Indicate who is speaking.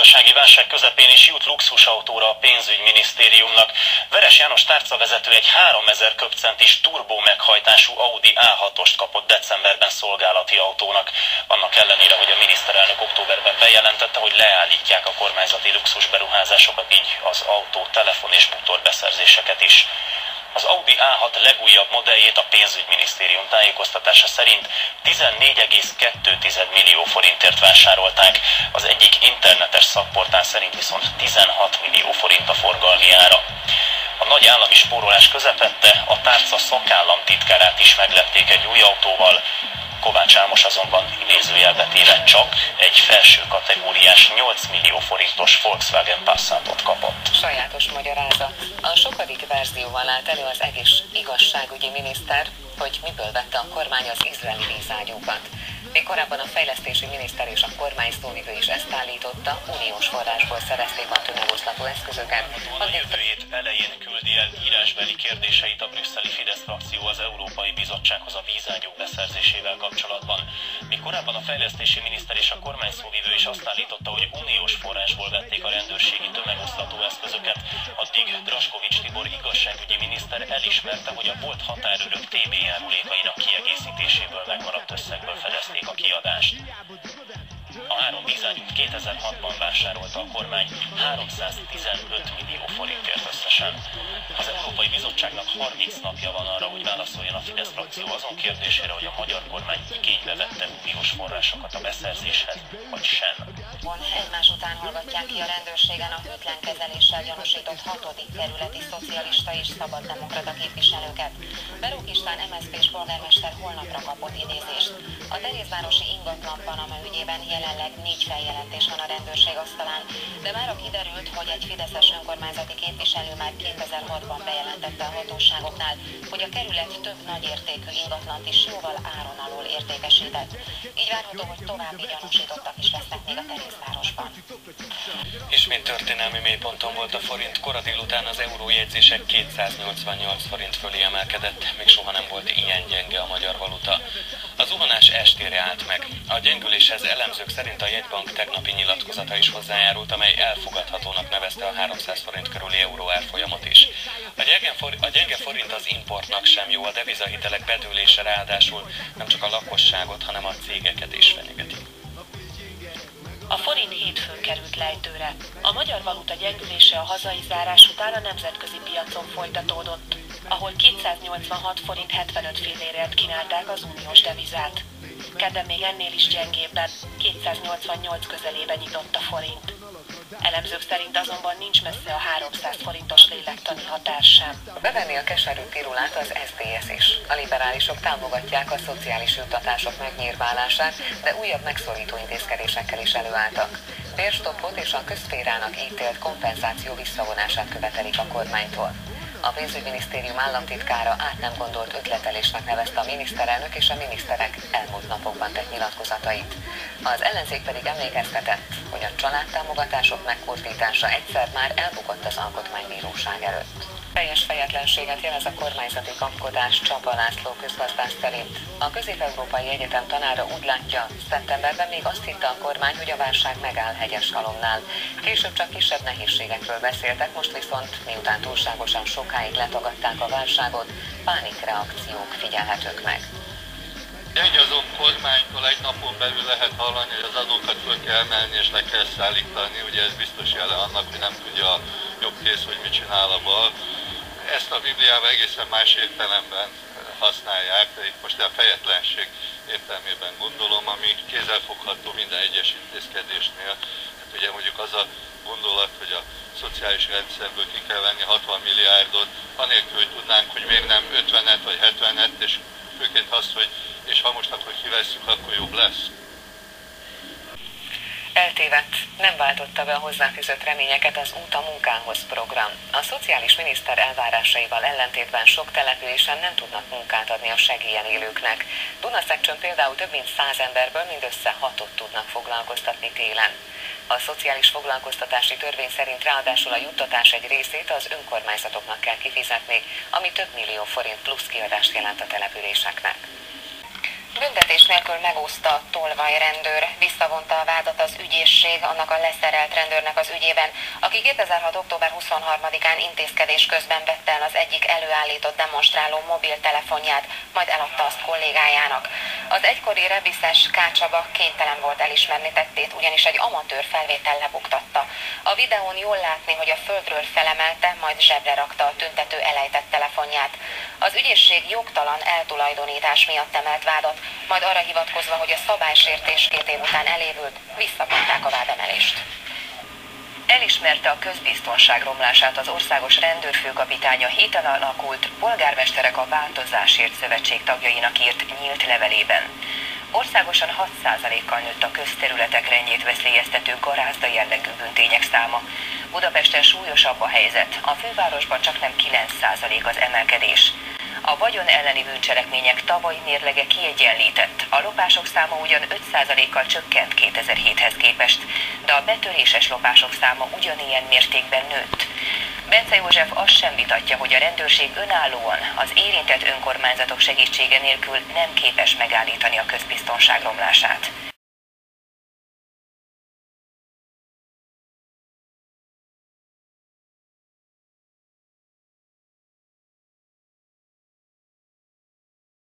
Speaker 1: gazdasági válság közepén is jut luxusautóra a pénzügyminisztériumnak. Veres János tárcavezető egy 3000 köbcentis turbó meghajtású Audi A6-ost kapott decemberben szolgálati autónak. Annak ellenére, hogy a miniszterelnök októberben bejelentette, hogy leállítják a kormányzati luxusberuházásokat, így az autó, telefon és motorbeszerzéseket is. Az Audi A6 legújabb modelljét a pénzügyminisztérium tájékoztatása szerint 14,2 millió forintért vásárolták, az egyik internetes szakportál szerint viszont 16 millió forint a forgalmi ára. A nagy állami spórolás közepette a tárca szakállamtitkárát is meglepték egy új autóval. Kovács Ámos azonban idézőjelbe téve csak egy felső kategóriás 8 millió forintos Volkswagen Passatot kapott.
Speaker 2: Sajátos magyarázat. A sokadik verzióval állt elő az egész igazságügyi miniszter, hogy miből vette a kormány az izraeli vízágyúkat. Még korábban a fejlesztési miniszter és a kormány szóvivő is ezt állította, uniós forrásból szerezték a tömegoszlató eszközöket.
Speaker 1: A jövő hét elején küldi el írásbeli kérdéseit a brüsszeli Fidesz frakció az Európai Bizottsághoz a vízágyúk beszerzésével kapcsolatban. Míg korábban a fejlesztési miniszter és a kormány szóvivő is azt állította, hogy uniós forrásból vették a rendőrségi tömegoszlató eszközöket, addig Draskovics Tibor igazságügyi miniszter elismerte, hogy a volt határőrök TB járulékainak kiegészítéséből megmaradt összegből fedezték a kiadást. A 3 vízágyút 2006-ban vásárolta a kormány 315 millió forintért összesen. Az Európai Bizottságnak 30 napja van arra, hogy válaszoljon a Fidesz frakció azon kérdésére, hogy a magyar kormány igénybe vette uniós forrásokat a beszerzéshez, vagy sem.
Speaker 2: Egymás után hallgatják ki a rendőrségen a hűtlen kezeléssel gyanúsított 6. kerületi szocialista és szabaddemokrata képviselőket. Berók István MSZP-s polgármester holnapra kapott idézést. A Terézvárosi ingatlan Panama ügyében jelenleg 4 feljelentés van a rendőrség asztalán, de mára kiderült, hogy egy fideszes önkormányzati képviselő már 2006-ban bejelentette a hatóságoknál, hogy a kerület több nagyértékű ingatlant is jóval áron alul értékesített. Így várható, hogy további gyanúsítottak is lesznek még a Terézvárosban.
Speaker 3: Ismét történelmi mélyponton volt a forint, kora délután az eurójegyzések 288 forint fölé emelkedett, még soha nem volt ilyen gyenge a magyar valuta. A zuhanás estére állt meg. A gyengüléshez elemzők szerint a jegybank tegnapi nyilatkozata is hozzájárult, amely elfogadhatónak nevezte a 300 forint körüli euró árfolyamot is. A gyenge forint az importnak sem jó, a devizahitelek bedőlése ráadásul nem csak a lakosságot, hanem a cégeket is fenyegeti.
Speaker 4: A forint hétfőn került lejtőre. A magyar valuta gyengülése a hazai zárás után a nemzetközi piacon folytatódott, ahol 286 forint 75 fillérért kínálták az uniós devizát. Kedden még ennél is gyengébben, 288 közelében nyitott a forint. Elemzők szerint azonban nincs messze a 300 forintos lélektani határ sem.
Speaker 2: Bevenni a keserű pirulát az SZDSZ is. A liberálisok támogatják a szociális juttatások megnyírválását, de újabb megszorító intézkedésekkel is előálltak. Bérstoppot és a közszférának ítélt kompenzáció visszavonását követelik a kormánytól. A pénzügyminisztérium államtitkára át nem gondolt ötletelésnek nevezte a miniszterelnök és a miniszterek elmúlt napokban tett nyilatkozatait. Az ellenzék pedig emlékeztetett, hogy a családtámogatások megkurtítása egyszer már elbukott az alkotmánybíróság előtt. Teljes fejetlenséget jelez a kormányzati kapkodás Csaba László közgazdász szerint. A Közép-Európai Egyetem tanára úgy látja, szeptemberben még azt hitte a kormány, hogy a válság megáll Hegyeshalomnál. Később csak kisebb nehézségekről beszéltek, most viszont, miután túlságosan sokáig letagadták a válságot, pánikreakciók figyelhetők meg.
Speaker 5: Egy azon kormánytól egy napon belül lehet hallani, hogy az adókat föl kell emelni és le kell szállítani. Ugye ez biztos jele annak, hogy nem tudja a jobb kéz, hogy mit csinál a bal. Ezt a Bibliában egészen más értelemben használják, de itt most a fejetlenség értelmében gondolom, ami kézzelfogható minden egyes intézkedésnél. Hát ugye mondjuk az a gondolat, hogy a szociális rendszerből ki kell venni 60 milliárdot, anélkül, hogy tudnánk, hogy miért nem 50-et vagy 70-et, és főként azt, hogy és ha most akkor kivesszük, akkor jobb lesz.
Speaker 2: Eltévedt, nem váltotta be a hozzáfűzött reményeket az Út a munkához program. A szociális miniszter elvárásaival ellentétben sok településen nem tudnak munkát adni a segélyen élőknek. Dunaszekcsön például több mint 100 emberből mindössze 6-ot tudnak foglalkoztatni télen. A szociális foglalkoztatási törvény szerint ráadásul a juttatás egy részét az önkormányzatoknak kell kifizetni, ami több millió forint plusz kiadást jelent a településeknek. Büntetés nélkül megúszta a tolvaj rendőr, visszavonta a vádat az ügyészség annak a leszerelt rendőrnek az ügyében, aki 2006. október 23-án intézkedés közben vette el az egyik előállított demonstráló mobiltelefonját, majd eladta azt kollégájának. Az egykori rebiszes K. Csaba kénytelen volt elismerni tettét, ugyanis egy amatőr felvétel lebuktatta. A videón jól látni, hogy a földről felemelte, majd zsebre rakta a tüntető elejtett telefonját. Az ügyészség jogtalan eltulajdonítás miatt emelt vádat, majd arra hivatkozva, hogy a szabálysértés 2 év után elévült, visszavonták a vádemelést.
Speaker 6: Elismerte a közbiztonság romlását az országos rendőrfőkapitánya héten alakult Polgármesterek a Változásért Szövetség tagjainak írt nyílt levelében. Országosan 6%-kal nőtt a közterületek rendjét veszélyeztető garázda jellegű bűntények száma. Budapesten súlyosabb a helyzet, a fővárosban csaknem 9% az emelkedés. A vagyon elleni bűncselekmények tavalyi mérlege kiegyenlített, a lopások száma ugyan 5%-kal csökkent 2007-hez képest, de a betöréses lopások száma ugyanilyen mértékben nőtt. Bence József azt sem vitatja, hogy a rendőrség önállóan, az érintett önkormányzatok segítsége nélkül nem képes megállítani a közbiztonság romlását.